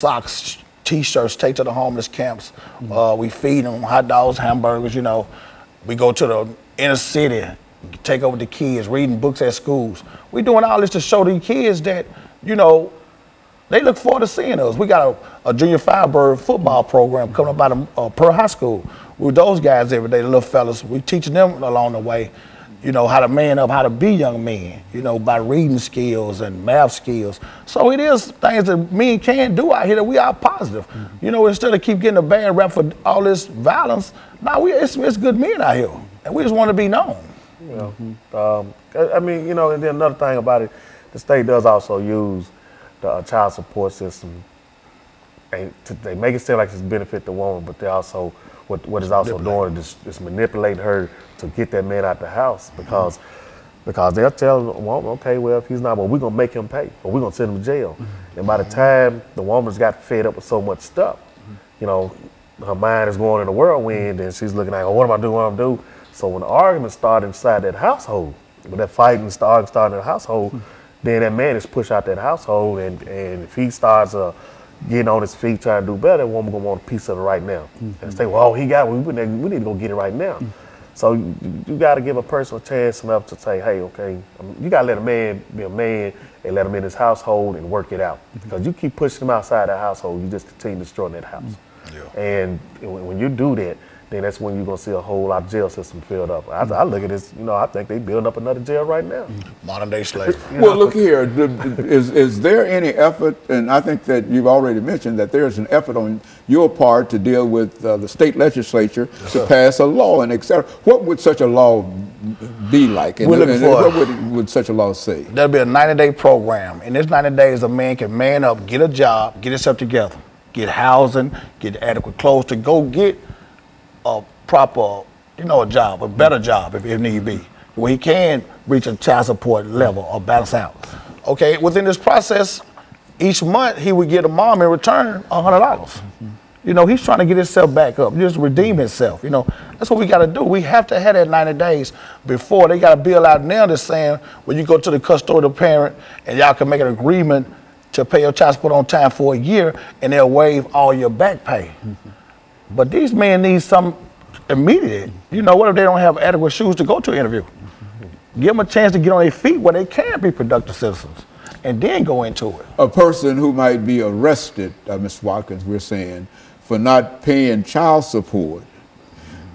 socks, T-shirts, take to the homeless camps. We feed them hot dogs, hamburgers, you know. We go to the inner city, take over the kids, reading books at schools. We doing all this to show these kids that, you know, they look forward to seeing us. We got a junior Firebird football program coming up out of Pearl High School. With those guys every day, the little fellas, we teaching them along the way, you know, how to man up, how to be young men, you know, by reading skills and math skills. So it is things that men can do out here that we are positive. You know, instead of keep getting a bad rap for all this violence, now it's good men out here, and we just want to be known. You know, I mean, you know, and then another thing about it, the state does also use the child support system, and they make it seem like it's benefit the woman, but they also what is also doing is manipulating her to get that man out the house because they'll tell the woman, okay, well, if he's not, well, we're gonna make him pay, or we're gonna send him to jail. And by the time the woman's got fed up with so much stuff, you know, her mind is going in a whirlwind, and she's looking like, oh, what am I doing? What am I doing? So when the arguments start inside that household, when that fighting starting in the household, then that man is pushed out that household, and if he starts getting on his feet trying to do better, that woman gonna want a piece of it right now. And say, well, he got it, we need to go get it right now. So you gotta give a person a chance enough to say, hey, okay, you gotta let a man be a man and let him in his household and work it out. Because you keep pushing him outside that household, you just continue destroying that house. And when you do that, then that's when you're going to see a whole lot of jail system filled up. I look at this, you know, I think they building up another jail right now. Modern day slavery. Well, look here, is there any effort, and I think that you've already mentioned that there's an effort on your part to deal with the state legislature to pass a law and et cetera. What would such a law be like? And what would such a law say? There'll be a 90-day program. In this 90 days, a man can man up, get a job, get himself together, get housing, get adequate clothes to go get a proper, you know, a job, a better job if need be, where he can reach a child support level or balance out. Okay, within this process, each month he would get a mom in return $100. You know, he's trying to get himself back up, just redeem himself. You know, that's what we got to do. We have to have that 90 days before they got a bill out now that's saying, when you go to the custodial parent and y'all can make an agreement to pay your child support on time for a year, and they'll waive all your back pay. But these men need some immediate. You know, what if they don't have adequate shoes to go to an interview? Give them a chance to get on their feet where they can be productive citizens, and then go into it. A person who might be arrested, Mr. Watkins, we're saying, for not paying child support,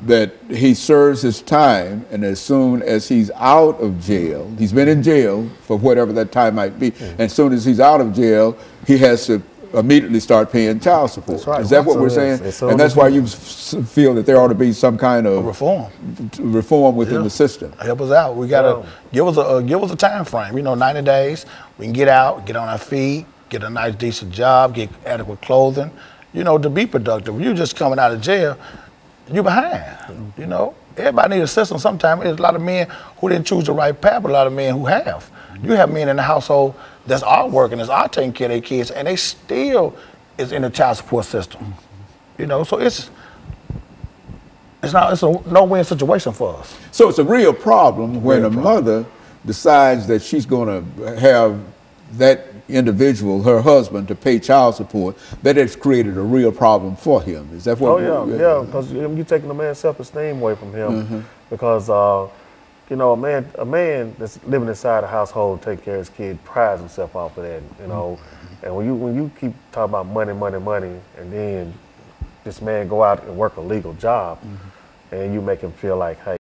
that he serves his time, and as soon as he's out of jail, he's been in jail for whatever that time might be, and as soon as he's out of jail, he has to immediately start paying child support. That's right. Is that what we're saying? And that's why you feel that there ought to be some kind of reform within the system. Help us out. We gotta give us a time frame. You know, 90 days. We can get out, get on our feet, get a nice, decent job, get adequate clothing. You know, to be productive. You're just coming out of jail, you're behind. You know, everybody needs assistance. Sometimes there's a lot of men who didn't choose the right path, but a lot of men who have. You have men in the household that's all working, that's all taking care of their kids, and they still is in the child support system. You know, so it's a no-win situation for us. So it's a real problem when a mother decides that she's going to have that individual, her husband, to pay child support. That has created a real problem for him. Is that what? Oh yeah, because you're taking the man's self-esteem away from him, because you know, a man that's living inside a household, taking care of his kid, prides himself off of that. You know, and when you keep talking about money, and then this man go out and work a legal job, and you make him feel like, hey,